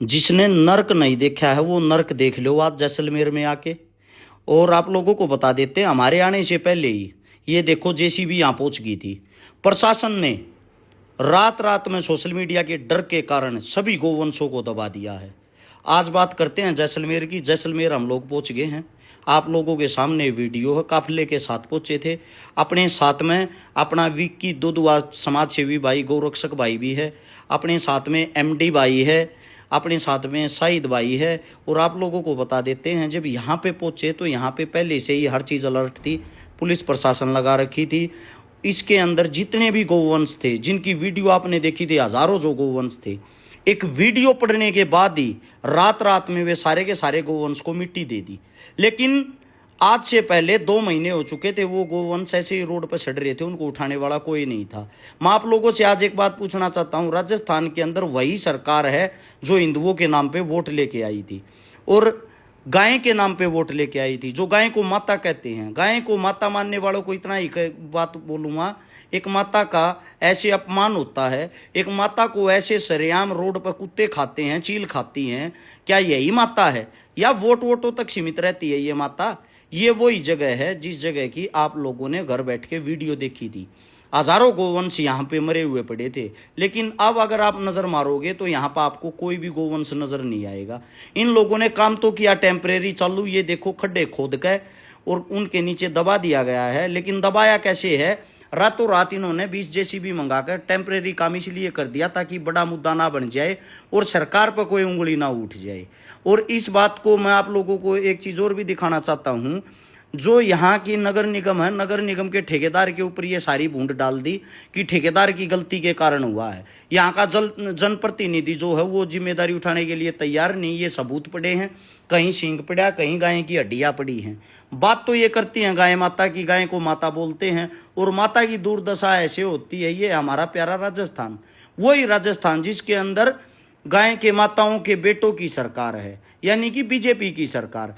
जिसने नर्क नहीं देखा है वो नर्क देख लो आज जैसलमेर में आके। और आप लोगों को बता देते हैं, हमारे आने से पहले ही ये देखो जेसीबी यहाँ पहुंच गई थी। प्रशासन ने रात रात में सोशल मीडिया के डर के कारण सभी गोवंशों को दबा दिया है। आज बात करते हैं जैसलमेर की। जैसलमेर हम लोग पहुंच गए हैं, आप लोगों के सामने वीडियो है। काफिले के साथ पहुंचे थे, अपने साथ में अपना विक्की दुधवा समाज सेवी भाई गौरक्षक भाई भी है, अपने साथ में एमडी भाई है, अपने साथ में शाहिद भाई है। और आप लोगों को बता देते हैं, जब यहाँ पे पहुंचे तो यहाँ पे पहले से ही हर चीज़ अलर्ट थी, पुलिस प्रशासन लगा रखी थी। इसके अंदर जितने भी गोवंश थे जिनकी वीडियो आपने देखी थी, हजारों जो गोवंश थे, एक वीडियो पढ़ने के बाद ही रात रात में वे सारे के सारे गोवंश को मिट्टी दे दी। लेकिन आज से पहले 2 महीने हो चुके थे, वो गोवंश ऐसे ही रोड पर चढ़ रहे थे, उनको उठाने वाला कोई नहीं था। मैं आप लोगों से आज एक बात पूछना चाहता हूँ, राजस्थान के अंदर वही सरकार है जो हिंदुओं के नाम पे वोट लेके आई थी और गाय के नाम पे वोट लेके आई थी, जो गाय को माता कहते हैं। गाय को माता मानने वालों को इतना ही बात बोलूँगा, एक माता का ऐसे अपमान होता है, एक माता को ऐसे सरेआम रोड पर कुत्ते खाते हैं, चील खाती हैं, क्या यही माता है? या वोटों तक सीमित रहती है ये माता? ये वही जगह है जिस जगह की आप लोगों ने घर बैठ के वीडियो देखी थी। हजारों गोवंश यहाँ पे मरे हुए पड़े थे, लेकिन अब अगर आप नज़र मारोगे तो यहाँ पर आपको कोई भी गोवंश नज़र नहीं आएगा। इन लोगों ने काम तो किया टेम्परेरी चालू, ये देखो खड्डे खोद के और उनके नीचे दबा दिया गया है। लेकिन दबाया कैसे है? रातों रात इन्होंने 20 जेसीबी मंगाकर टेम्परेरी काम इसलिए कर दिया ताकि बड़ा मुद्दा ना बन जाए और सरकार पर कोई उंगली ना उठ जाए। और इस बात को मैं आप लोगों को एक चीज़ और भी दिखाना चाहता हूँ, जो यहाँ की नगर निगम है, नगर निगम के ठेकेदार के ऊपर ये सारी बूंद डाल दी कि ठेकेदार की गलती के कारण हुआ है। यहाँ का जनप्रतिनिधि जो है वो जिम्मेदारी उठाने के लिए तैयार नहीं। ये सबूत पड़े हैं, कहीं सींग पड़ा, कहीं गाय की हड्डियाँ पड़ी हैं। बात तो ये करती हैं गाय माता की, गाय को माता बोलते हैं और माता की दुर्दशा ऐसे होती है। ये हमारा प्यारा राजस्थान, वही राजस्थान जिसके अंदर गाय के माताओं के बेटों की सरकार है, यानी कि बीजेपी की सरकार।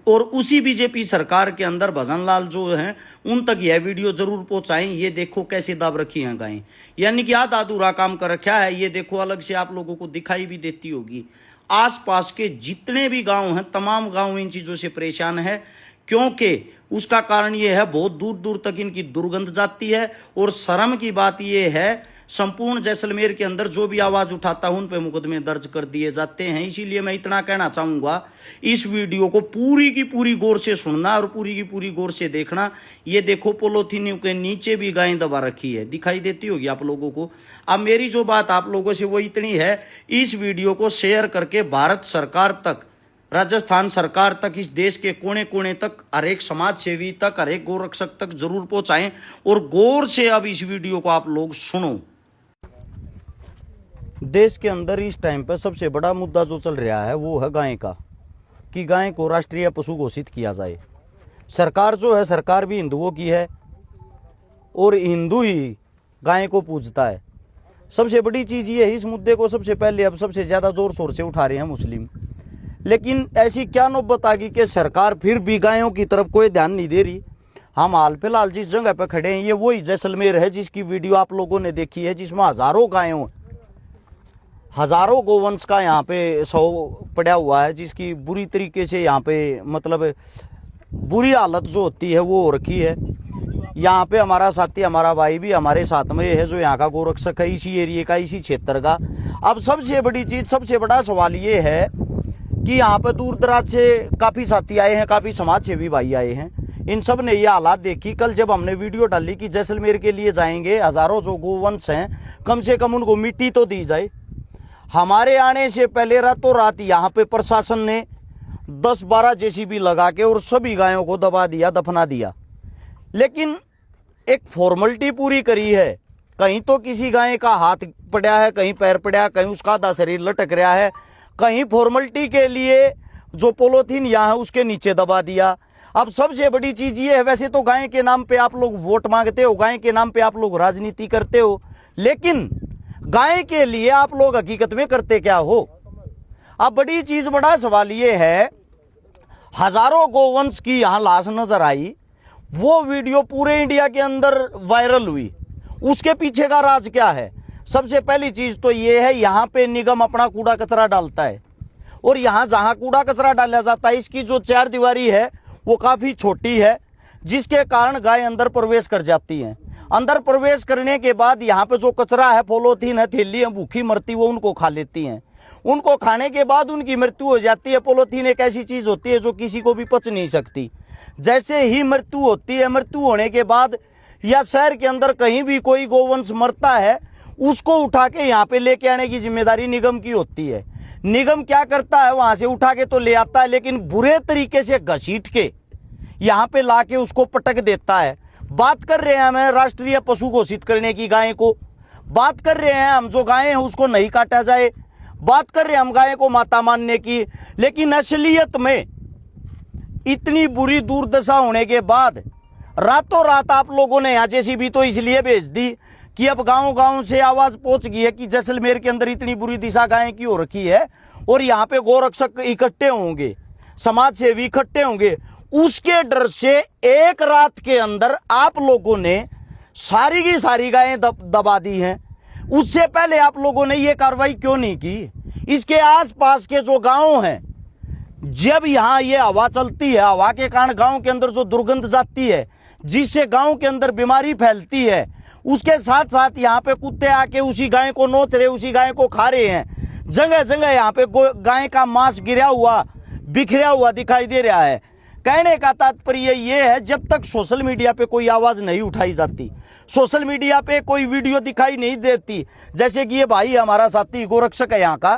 और उसी बीजेपी सरकार के अंदर भजन लाल जो हैं उन तक यह वीडियो जरूर पहुंचाएं। ये देखो कैसे दब रखी हैं गायें, यानी कि आधा अधूरा काम कर रखा है। ये देखो अलग से आप लोगों को दिखाई भी देती होगी। आसपास के जितने भी गांव हैं, तमाम गांव इन चीज़ों से परेशान है, क्योंकि उसका कारण ये है बहुत दूर दूर तक इनकी दुर्गंध जाती है। और शर्म की बात ये है, संपूर्ण जैसलमेर के अंदर जो भी आवाज़ उठाता है उन पे मुकदमे दर्ज कर दिए जाते हैं। इसीलिए मैं इतना कहना चाहूँगा, इस वीडियो को पूरी की पूरी गौर से सुनना और पूरी की पूरी गौर से देखना। ये देखो पोलोथीन के नीचे भी गाय दबा रखी है, दिखाई देती होगी आप लोगों को। अब मेरी जो बात आप लोगों से वो इतनी है, इस वीडियो को शेयर करके भारत सरकार तक, राजस्थान सरकार तक, इस देश के कोने कोने तक, हर एक समाज सेवी तक, हर एक गोरक्षक तक जरूर पहुँचाएँ। और गौर से अब इस वीडियो को आप लोग सुनो। देश के अंदर इस टाइम पर सबसे बड़ा मुद्दा जो चल रहा है वो है गाय का, कि गाय को राष्ट्रीय पशु घोषित किया जाए। सरकार जो है, सरकार भी हिंदुओं की है और हिंदू ही गाय को पूजता है। सबसे बड़ी चीज़ ये है, इस मुद्दे को सबसे पहले अब सबसे ज़्यादा ज़ोर शोर से उठा रहे हैं मुस्लिम। लेकिन ऐसी क्या नौबत आ गई कि सरकार फिर भी गायों की तरफ कोई ध्यान नहीं दे रही। हम हाल फिलहाल जिस जगह पर खड़े हैं ये वही जैसलमेर है जिसकी वीडियो आप लोगों ने देखी है, जिसमें हजारों गोवंश का यहाँ पे शव पड़ा हुआ है, जिसकी बुरी तरीके से यहाँ पे मतलब बुरी हालत जो होती है वो हो रखी है। यहाँ पे हमारा साथी, हमारा भाई भी हमारे साथ में है जो यहाँ का गोरक्षक है, इसी एरिए का, इसी क्षेत्र का। अब सबसे बड़ी चीज़, सबसे बड़ा सवाल ये है कि यहाँ पे दूर दराज से काफ़ी साथी आए हैं, काफ़ी समाज सेवी भाई आए हैं। इन सब ने ये हालात देखी। कल जब हमने वीडियो डाली कि जैसलमेर के लिए जाएंगे, हजारों जो गोवंश हैं कम से कम उनको मिट्टी तो दी जाए। हमारे आने से पहले रातों रात यहाँ पे प्रशासन ने 10-12 जेसीबी लगा के और सभी गायों को दबा दिया, दफना दिया। लेकिन एक फॉर्मेलिटी पूरी करी है। कहीं तो किसी गाय का हाथ पड़ा है, कहीं पैर पड़ा है, कहीं उसका आधा शरीर लटक रहा है, कहीं फॉर्मेलिटी के लिए जो पोलोथीन यहाँ है उसके नीचे दबा दिया। अब सबसे बड़ी चीज़ ये है, वैसे तो गाय के नाम पे आप लोग वोट मांगते हो, गाय के नाम पे आप लोग राजनीति करते हो, लेकिन गाय के लिए आप लोग हकीकत में करते क्या हो? अब बड़ी चीज, बड़ा सवाल ये है, हजारों गोवंश की यहां लाश नजर आई, वो वीडियो पूरे इंडिया के अंदर वायरल हुई। उसके पीछे का राज क्या है? सबसे पहली चीज तो ये है, यहाँ पे निगम अपना कूड़ा कचरा डालता है और यहाँ जहाँ कूड़ा कचरा डाला जाता है इसकी जो चार दीवारी है वो काफ़ी छोटी है, जिसके कारण गाय अंदर प्रवेश कर जाती हैं। अंदर प्रवेश करने के बाद यहाँ पे जो कचरा है, पॉलीथीन है, थैली है, भूखी मरती, वो उनको खा लेती हैं। उनको खाने के बाद उनकी मृत्यु हो जाती है। पॉलीथीन एक ऐसी चीज़ होती है जो किसी को भी पच नहीं सकती। जैसे ही मृत्यु होती है, मृत्यु होने के बाद या शहर के अंदर कहीं भी कोई गोवंश मरता है, उसको उठा के यहाँ पे लेके आने की जिम्मेदारी निगम की होती है। निगम क्या करता है, वहाँ से उठा के तो ले आता है, लेकिन बुरे तरीके से घसीट के यहाँ पे ला के उसको पटक देता है। बात कर रहे हैं हम राष्ट्रीय पशु घोषित करने की गाय को, बात कर रहे हैं हम जो गायें हैं उसको नहीं काटा जाए, बात कर रहे हैं हम गाय को माता मानने की, लेकिन असलियत में इतनी बुरी दुर्दशा होने के बाद रातों रात आप लोगों ने यहाँ जेसीबी तो इसलिए भेज दी कि अब गांव गांव से आवाज पहुंच गई है कि जैसलमेर के अंदर इतनी बुरी दिशा गायें की हो रखी है और यहाँ पे गोरक्षक इकट्ठे होंगे, समाज सेवी इकट्ठे होंगे। उसके डर से एक रात के अंदर आप लोगों ने सारी की सारी गायें दबा दी हैं। उससे पहले आप लोगों ने ये कार्रवाई क्यों नहीं की? इसके आसपास के जो गांव हैं, जब यहाँ ये हवा चलती है, हवा के कारण गांव के अंदर जो दुर्गंध जाती है, जिससे गांव के अंदर बीमारी फैलती है, उसके साथ साथ यहाँ पे कुत्ते आके उसी गाय को नोच रहे, उसी गाय को खा रहे हैं। जगह जगह यहाँ पे गाय का मांस गिरा हुआ, बिखरा हुआ दिखाई दे रहा है। कहने का तात्पर्य ये है, जब तक सोशल मीडिया पे कोई आवाज नहीं उठाई जाती, सोशल मीडिया पे कोई वीडियो दिखाई नहीं देती, जैसे कि ये भाई हमारा साथी गोरक्षक है यहाँ का,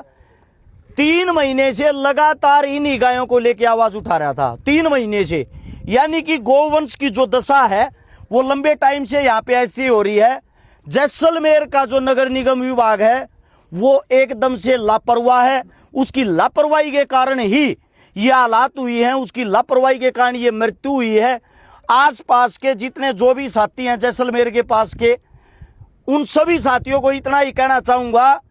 3 महीने से लगातार इन्हीं गायों को लेके आवाज उठा रहा था, 3 महीने से। यानी कि गोवंश की जो दशा है वो लंबे टाइम से यहाँ पे ऐसी हो रही है। जैसलमेर का जो नगर निगम विभाग है वो एकदम से लापरवाह है। उसकी लापरवाही के कारण ही ये हालात हुई हैं, उसकी लापरवाही के कारण ये मृत्यु हुई है। आसपास के जितने जो भी साथी हैं जैसलमेर के पास के, उन सभी साथियों को इतना ही कहना चाहूँगा,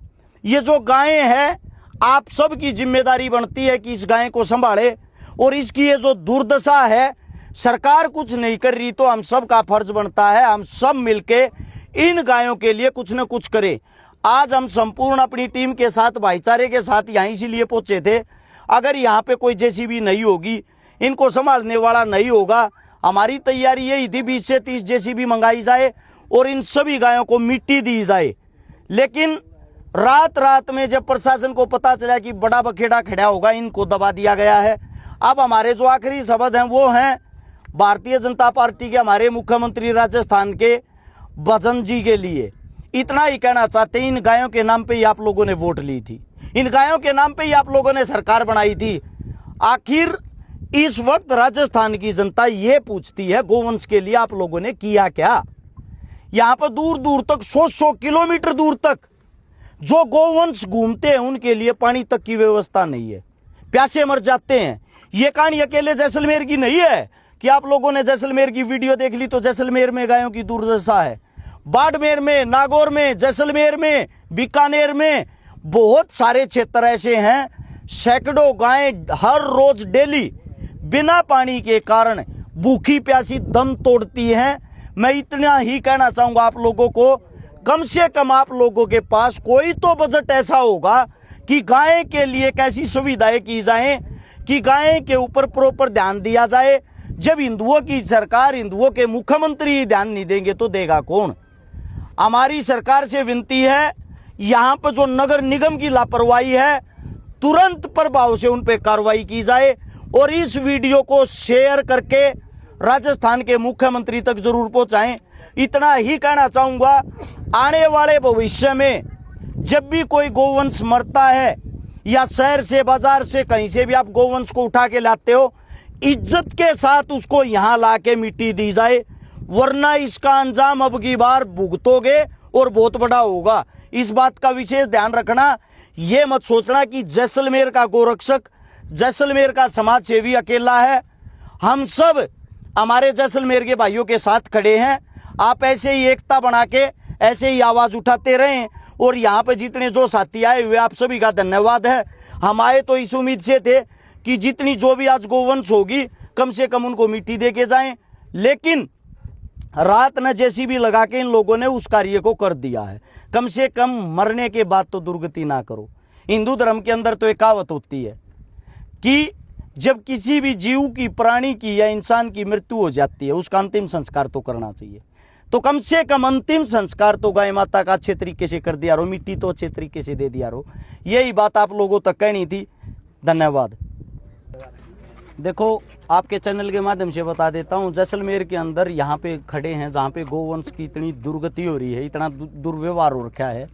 ये जो गायें हैं आप सब की जिम्मेदारी बनती है कि इस गाय को संभाले, और इसकी ये जो दुर्दशा है सरकार कुछ नहीं कर रही तो हम सब का फर्ज बनता है हम सब मिलके इन गायों के लिए कुछ न कुछ करें। आज हम संपूर्ण अपनी टीम के साथ, भाईचारे के साथ यहाँ इसीलिए पहुंचे थे। अगर यहाँ पे कोई जेसीबी नहीं होगी, इनको संभालने वाला नहीं होगा, हमारी तैयारी यही थी 20 से 30 जेसीबी मंगाई जाए और इन सभी गायों को मिट्टी दी जाए। लेकिन रात रात में जब प्रशासन को पता चला कि बड़ा बखेड़ा खड़ा होगा, इनको दबा दिया गया है। अब हमारे जो आखिरी शब्द हैं वो हैं भारतीय जनता पार्टी के हमारे मुख्यमंत्री राजस्थान के भजन जी के लिए। इतना ही कहना चाहते हैं, इन गायों के नाम पे ही आप लोगों ने वोट ली थी, इन गायों के नाम पे ही आप लोगों ने सरकार बनाई थी। आखिर इस वक्त राजस्थान की जनता ये पूछती है गोवंश के लिए आप लोगों ने किया क्या? यहाँ पर दूर दूर तक 100 किलोमीटर दूर तक जो गोवंश घूमते हैं उनके लिए पानी तक की व्यवस्था नहीं है, प्यासे मर जाते हैं। ये कहानी अकेले जैसलमेर की नहीं है कि आप लोगों ने जैसलमेर की वीडियो देख ली तो जैसलमेर में गायों की दुर्दशा है। बाड़मेर में, नागौर में, जैसलमेर में, बीकानेर में बहुत सारे क्षेत्र ऐसे हैं, सैकड़ों गायें हर रोज डेली बिना पानी के कारण भूखी प्यासी दम तोड़ती हैं। मैं इतना ही कहना चाहूँगा आप लोगों को, कम से कम आप लोगों के पास कोई तो बजट ऐसा होगा कि गाय के लिए कैसी सुविधाएं की जाएं, कि गाय के ऊपर प्रॉपर ध्यान दिया जाए। जब हिंदुओं की सरकार, हिंदुओं के मुख्यमंत्री ध्यान नहीं देंगे तो देगा कौन? हमारी सरकार से विनती है, यहाँ पर जो नगर निगम की लापरवाही है तुरंत प्रभाव से उन पर कार्रवाई की जाए और इस वीडियो को शेयर करके राजस्थान के मुख्यमंत्री तक जरूर पहुंचाएं। इतना ही कहना चाहूँगा, आने वाले भविष्य में जब भी कोई गोवंश मरता है या शहर से, बाजार से, कहीं से भी आप गोवंश को उठा के लाते हो, इज्जत के साथ उसको यहाँ ला के मिट्टी दी जाए, वरना इसका अंजाम अब की बार भुगतोगे और बहुत बड़ा होगा। इस बात का विशेष ध्यान रखना। ये मत सोचना कि जैसलमेर का गोरक्षक, जैसलमेर का समाज सेवी अकेला है। हम सब हमारे जैसलमेर के भाइयों के साथ खड़े हैं। आप ऐसे ही एकता बना के ऐसे ही आवाज़ उठाते रहें। और यहाँ पे जितने जो साथी आए हुए आप सभी का धन्यवाद है। हम आए तो इस उम्मीद से थे कि जितनी जो भी आज गोवंश होगी कम से कम उनको मिट्टी दे के जाएं, लेकिन रात न जेसीबी लगा के इन लोगों ने उस कार्य को कर दिया है। कम से कम मरने के बाद तो दुर्गति ना करो। हिंदू धर्म के अंदर तो एक कहावत होती है कि जब किसी भी जीव की, प्राणी की या इंसान की मृत्यु हो जाती है, उसका अंतिम संस्कार तो करना चाहिए। तो कम से कम अंतिम संस्कार तो गाय माता का अच्छे तरीके से कर दिया रो, मिट्टी तो अच्छे तरीके से दे दिया रो। यही बात आप लोगों तक कहनी थी। धन्यवाद। देखो, आपके चैनल के माध्यम से बता देता हूँ, जैसलमेर के अंदर यहाँ पे खड़े हैं जहाँ पे गोवंश की इतनी दुर्गति हो रही है, इतना दुर्व्यवहार हो रखा है।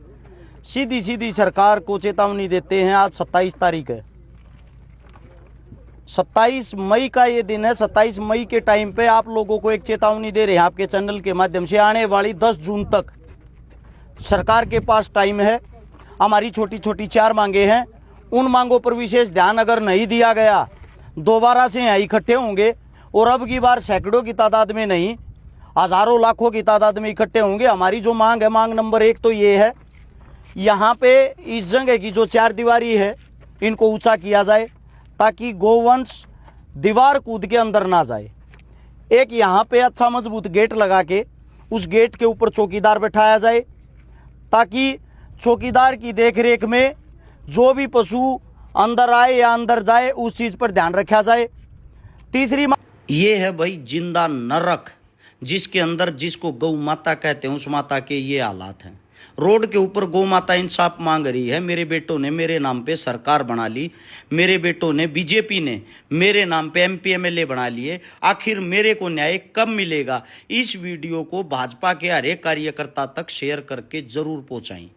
सीधी सीधी सरकार को चेतावनी देते हैं। आज 27 तारीख है, 27 मई का ये दिन है। 27 मई के टाइम पे आप लोगों को एक चेतावनी दे रहे हैं आपके चैनल के माध्यम से। आने वाली 10 जून तक सरकार के पास टाइम है। हमारी छोटी छोटी 4 मांगे हैं, उन मांगों पर विशेष ध्यान अगर नहीं दिया गया, दोबारा से यहाँ इकट्ठे होंगे और अब की बार सैकड़ों की तादाद में नहीं, हजारों लाखों की तादाद में इकट्ठे होंगे। हमारी जो मांग है, मांग नंबर 1 तो ये है, यहाँ पे इस जगह की जो 4 दीवारी है इनको ऊंचा किया जाए ताकि गोवंश दीवार कूद के अंदर ना जाए। एक यहाँ पे अच्छा मजबूत गेट लगा के उस गेट के ऊपर चौकीदार बैठाया जाए ताकि चौकीदार की देखरेख में जो भी पशु अंदर आए या अंदर जाए उस चीज़ पर ध्यान रखा जाए। तीसरी ये है भाई जिंदा नरक, जिसके अंदर जिसको गौ माता कहते हैं उस माता के ये हालात हैं। रोड के ऊपर गौ माता इंसाफ मांग रही है। मेरे बेटों ने मेरे नाम पे सरकार बना ली, मेरे बेटों ने, बीजेपी ने मेरे नाम पे MP MLA बना लिए। आखिर मेरे को न्याय कब मिलेगा? इस वीडियो को भाजपा के हर एक कार्यकर्ता तक शेयर करके जरूर पहुंचाएं।